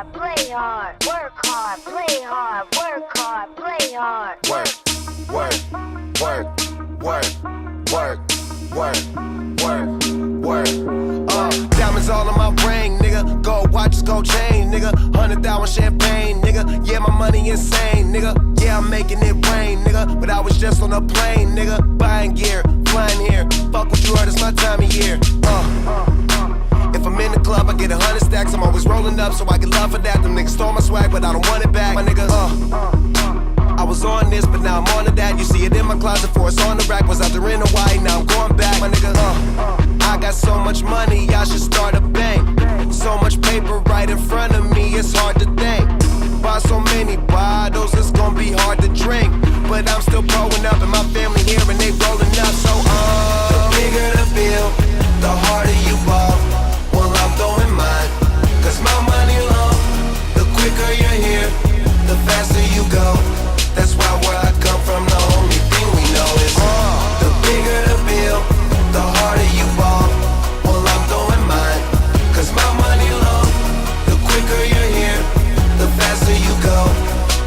hard, play hard, work hard, play hard, work hard, play hard. Work, work, work, work, work, work, work, work. Diamonds all on my ring, nigga. Gold watches, gold chain, nigga. 100,000 champagne, nigga. Yeah, my money insane, nigga. Yeah, I'm making it rain, nigga. But I was just on a plane, nigga. Buying gear, flying here. Fuck what you heard, it's my time of year. If I'm in the club, I get 100 stacks. I'm always rolling up, so I get love for that. Them niggas stole my swag, but I don't want it back. My nigga, I was on this, but now I'm on to that. You see it in my closet, for it's on the rack. Was out there in Hawaii, now I'm going back. My nigga, I got so much money, I should start a bank. So much paper right in front of me, it's hard to think. Buy so many bottles, it's gonna be hard to drink. But I'm still growing up, and my family here, and they rolling up. So, the bigger the bill, the harder you ball. Well, I'm throwing mine, cause my money long. The quicker you're here, the faster you go. That's why where I come from, the only thing we know is the bigger the bill, the harder you ball. Well, I'm throwing mine, cause my money long. The quicker you're here, the faster you go.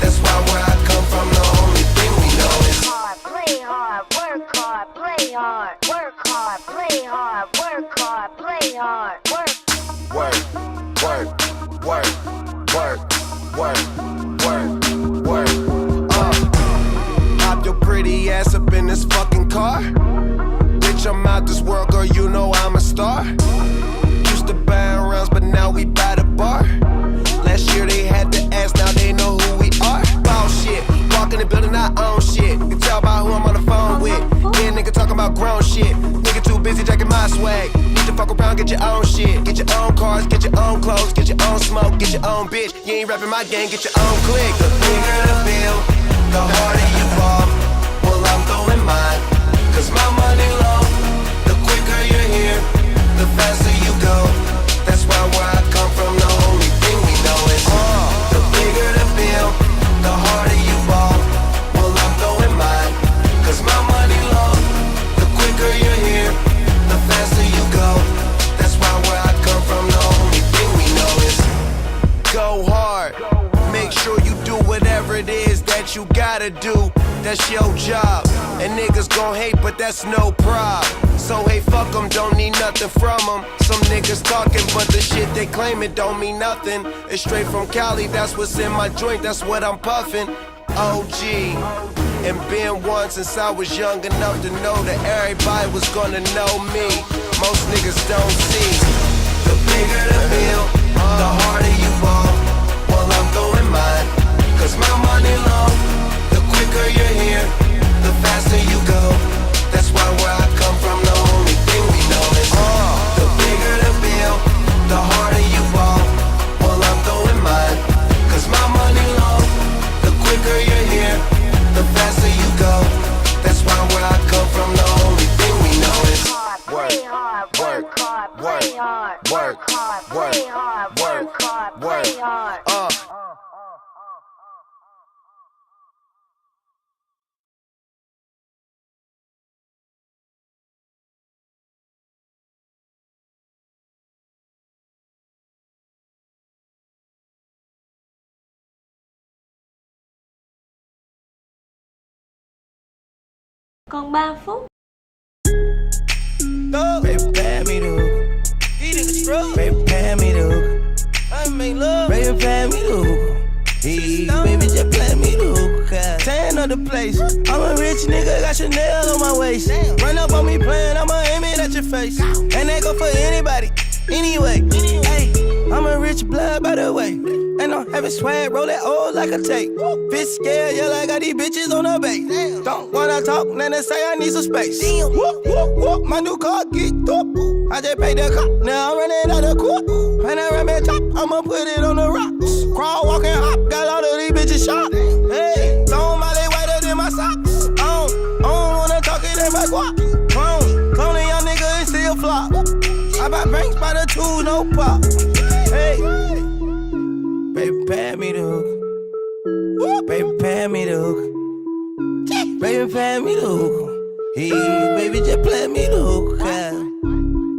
That's why where I come from, the only thing we know is hard, play hard, work hard, play hard, work hard, play hard, work hard, play hard, work, work, work, work, work, work, work, work. Pop your pretty ass up in this fucking car. Bitch, I'm out this world, girl, you know I'm a star. Used to buy rounds, but now we buy the bar. Last year they had to ask, now they know who we are. Boss shit, walk in the building, I own shit. You can tell by who I'm on the phone with. Yeah, nigga talking about grown shit. Nigga too busy jacking my swag. Need to fuck around, get your own shit. Get your own cars, get your own clothes, get your own smoke, get your own bitch. You ain't rapping my game, get your own click. The bigger the bill, the harder you fall. Well, I'm throwing mine, cause my money long. The quicker you're here, the faster you go. That's why where I come from, the only thing we know is the bigger the bill, the harder you fall. Well, I'm throwing mine, cause my money long. The quicker you're here, the faster you go. That's why where I come from, the only thing we know is go hard. Make sure you do whatever it is that you gotta do. That's your job. And niggas gon' hate, but that's no prob. So hey, fuck them, don't need nothing from them. Some niggas talking, but the shit they claim it don't mean nothing. It's straight from Cali, that's what's in my joint, that's what I'm puffin'. OG, and been one since I was young enough to know that everybody was gonna know me. Most niggas don't see. The bigger the bill, the harder you fall. Well, I'm throwing mine, cause my money long. The quicker you're here, the faster you go. That's why where I come from, the only thing we know is the bigger the bill, the harder you fall. Well, I'm throwing mine, cause my money long. The quicker you're here, the faster you go. That's why where I come from, the only thing we know is play hard, work hard, play hard, work hard, play hard, work hard, play hard. Còn 3 phút. Baby, pay me the hook. He nigga scrub. Baby, pay me the hook. I make love. Baby, pay me the hook. Hey, baby, just play me the hook. Tan of the place. I'm a rich nigga, got Chanel on my waist. Run up on me playing, I'ma aim it at your face. And that go for anybody, anyway. Hey, I'm a rich blood by the way. And I'm having swag, roll that old like a tape. Bitch scared, yeah, I got these bitches on the base. Don't wanna talk, then they say I need some space. Whoop, whoop, whoop, my new car get up. I just paid the cop, now I'm running out of court. Panoramic top, I'ma put it on the rocks. Crawl, walk, and hop, got all of these bitches shot. Hey, throw my leg whiter than my socks. I don't wanna talk it in my guap. Clone a young nigga and still flop. I buy banks by the two, no pop. Hey. Baby, pay me the hook. Baby, pay me the hook. Baby, pay me the hook. Hey, baby, just play me the hook.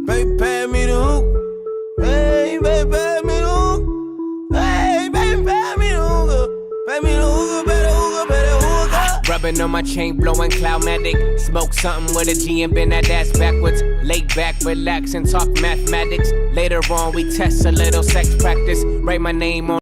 Baby, pay me the hook. Hey, baby, pay me the hook. Hey. Rubbing on my chain, blowing Cloudmatic. Smoke something with a G and bend that ass backwards. Lay back, relax, and talk mathematics. Later on, we test a little sex practice. Write my name on